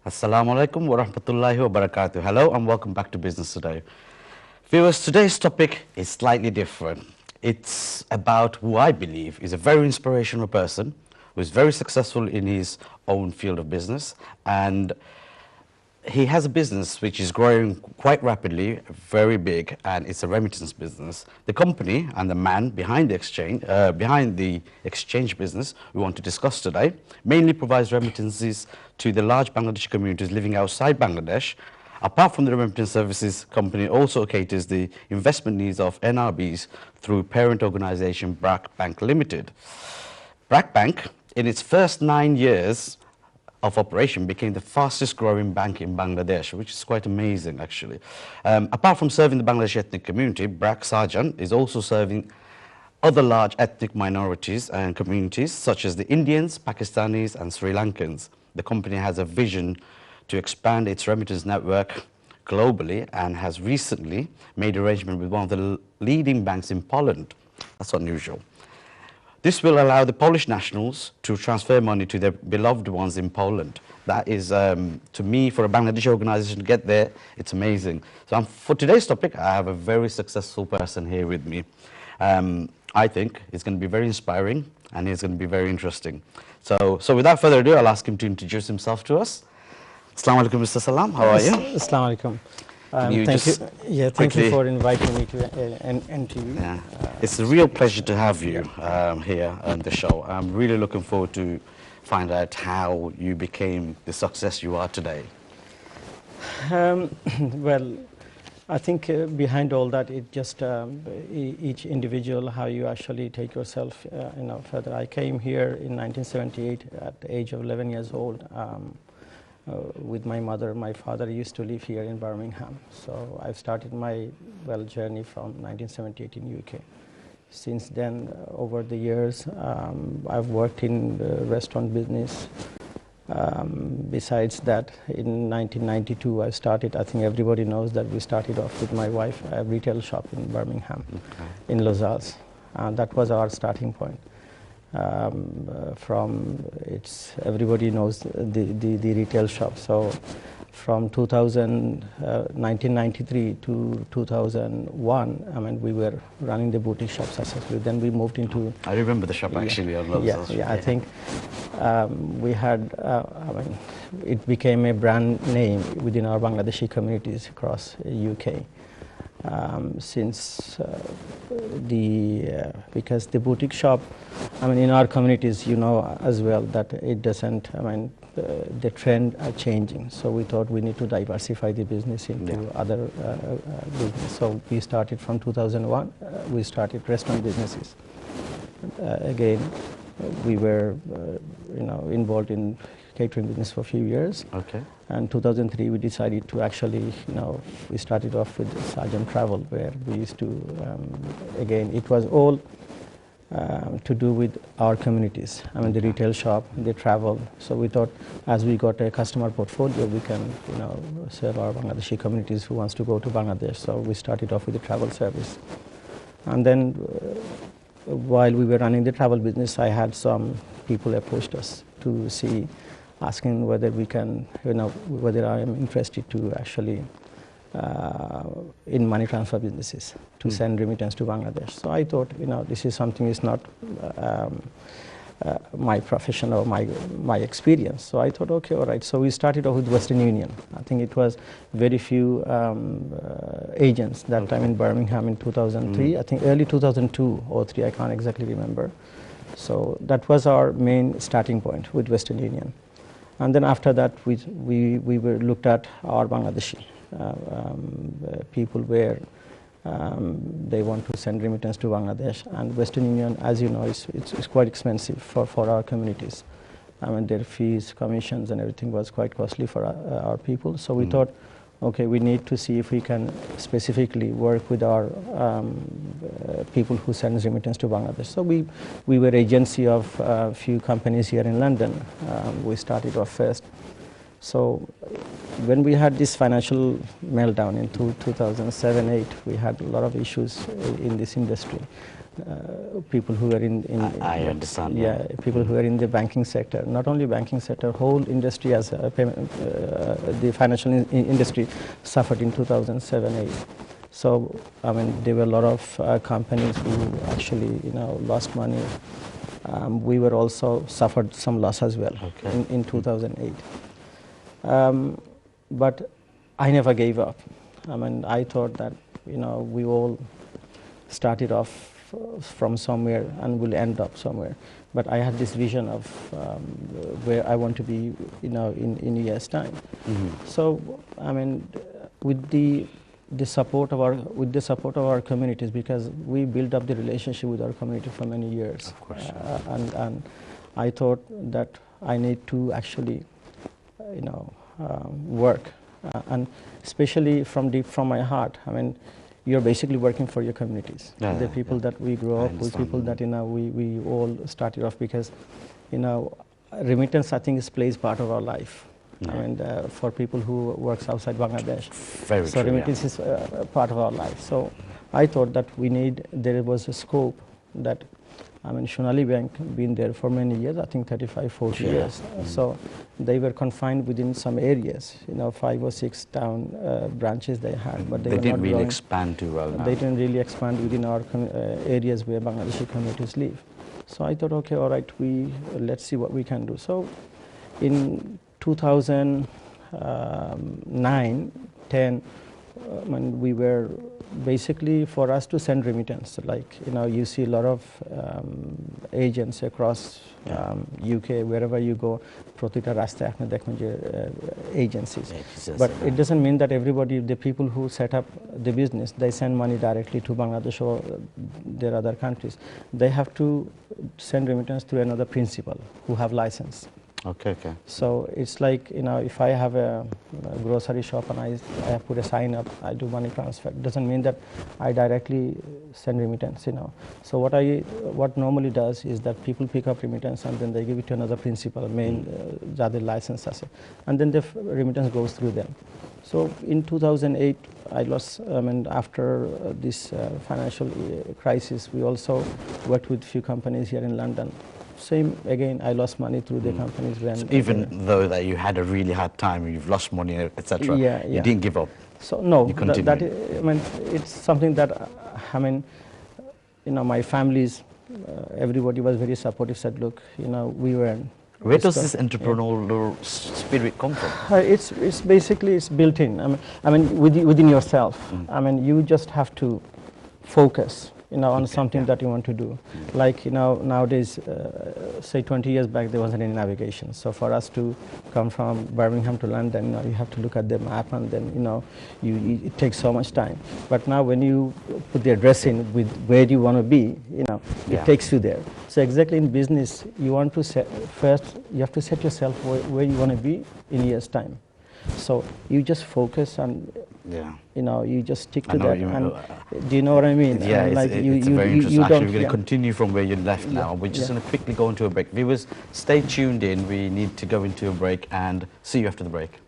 Assalamu alaikum wa rahmatullahi wa barakatuh. Hello and welcome back to Business Today. Viewers, today's topic is slightly different. It's about who I believe is a very inspirational person who is very successful in his own field of business, and he has a business which is growing quite rapidly, very big, and it's a remittance business. The company and the man behind the exchange business we want to discuss today mainly provides remittances to the large Bangladeshi communities living outside Bangladesh. Apart from the remittance services, company also caters the investment needs of NRBs through parent organization BRAC Bank Limited. BRAC Bank, in its first 9 years of operation, became the fastest growing bank in Bangladesh, which is quite amazing actually. Apart from serving the Bangladeshi ethnic community, BRAC Sarjan is also serving other large ethnic minorities and communities such as the Indians, Pakistanis and Sri Lankans. The company has a vision to expand its remittance network globally and has recently made arrangement with one of the leading banks in Poland. That's unusual. This will allow the Polish nationals to transfer money to their beloved ones in Poland. That is, to me, for a Bangladeshi organization to get there, it's amazing. So for today's topic, I have a very successful person here with me. I think it's going to be very inspiring and it's going to be very interesting. So without further ado, I'll ask him to introduce himself to us. Assalamu alaikum, Mr. Salam. How are you? Assalamu alaikum. Thank you. Yeah, thank you for inviting me to NTV. Yeah. It's a real pleasure to have you here on the show. I'm really looking forward to find out how you became the success you are today. Well, I think behind all that, it just each individual, how you actually take yourself, further. I came here in 1978 at the age of 11 years old. With my mother. My father used to live here in Birmingham, so I've started my journey from 1978 in UK. Since then, over the years, I've worked in the restaurant business. Besides that, in 1992, I started. I think everybody knows that we started off with my wife a retail shop in Birmingham, in Los Angeles. That was our starting point. Everybody knows the retail shop. So from 1993 to 2001, I mean, we were running the boutique shop successfully. Then we moved into. I remember the shop actually. Yeah. I think we had. It became a brand name within our Bangladeshi communities across UK. Because the boutique shop, in our communities, as well, that it doesn't, the trend are changing. So we thought we need to diversify the business into other business. So we started from 2001, we started restaurant businesses. Again, we were, involved in catering business for a few years. Okay. And 2003, we decided to actually, we started off with Sarjan Travel, where we used to, again, it was all to do with our communities. The retail shop, the travel. So we thought, as we got a customer portfolio, we can, serve our Bangladeshi communities who wants to go to Bangladesh. So we started off with the travel service. And then, while we were running the travel business, I had some people approached us to see, asking whether we can, whether I am interested to actually in money transfer businesses to send remittance to Bangladesh. So I thought, this is something is not my profession or my experience. So I thought, okay, all right. So we started off with Western Union. I think it was very few agents that time in Birmingham in 2003. I think early 2002 or 3, I can't exactly remember. So that was our main starting point with Western Union. And then after that, we were looked at our Bangladeshi people where they want to send remittance to Bangladesh. And Western Union, as you know, it's quite expensive for our communities. Their fees, commissions and everything was quite costly for our people. So we thought, okay, we need to see if we can specifically work with our people who send remittance to Bangladesh. So we were agency of a few companies here in London. We started off first. So when we had this financial meltdown in 2007-8, we had a lot of issues in this industry. people who are I understand. yeah, people who are in the banking sector, not only banking sector, whole industry as a payment, the financial industry suffered in 2007-8. So I mean, there were a lot of companies who actually lost money. We were also suffered some loss as well in 2008. But I never gave up. I mean, I thought that we all started off from somewhere and will end up somewhere. But I had this vision of where I want to be, in a year's time. So I mean, with the support of our communities, because we built up the relationship with our community for many years. Of course. And I thought that I need to actually, work, and especially from deep from my heart. I mean, you're basically working for your communities. The people that we grow up with, people that we all started off, because remittance, I think, plays part of our life. I mean, for people who works outside Bangladesh. Very so true, remittance is part of our life. So I thought that there was a scope that, I mean, Shunali Bank been there for many years, I think 35, 40 years. So they were confined within some areas, 5 or 6 town branches they had, but they were didn't not really growing. expand too well now. They didn't really expand within our areas where Bangladeshi communities live. So I thought, okay, all right, let's see what we can do. So in 2009, 10, when we were basically, for us to send remittance, like you see a lot of agents across UK, wherever you go, protita rasta apne dekhben je agencies. But it doesn't mean that everybody, the people who set up the business, they send money directly to Bangladesh or their other countries. They have to send remittance to another principal who have license. Okay. So it's like, if I have a grocery shop and I put a sign up, I do money transfer. It doesn't mean that I directly send remittance, So what normally does is that people pick up remittance and then they give it to another principal, main license asset, and then the remittance goes through them. So in 2008, I lost, after this financial crisis, we also worked with few companies here in London. Same again, I lost money through the companies. So even though that you had a really hard time, you've lost money, etc., you didn't give up. So no, you continued. It's something that, my families, everybody was very supportive, said, look, we were... Where does this entrepreneurial spirit come from? It's basically, it's built in. Within yourself. You just have to focus. On something that you want to do. Like, nowadays, say 20 years back, there wasn't any navigation. So for us to come from Birmingham to London, you have to look at the map, and then, it takes so much time. But now when you put the address in with where you want to be, it takes you there. So exactly in business, you want to first, you have to set yourself where you want to be in a year's time. So you just focus and you just stick to that. And do you know what I mean? Yeah, like it's very interesting. Actually, we're going to continue from where you left now. We're just going to quickly go into a break. Viewers, stay tuned in. We need to go into a break and see you after the break.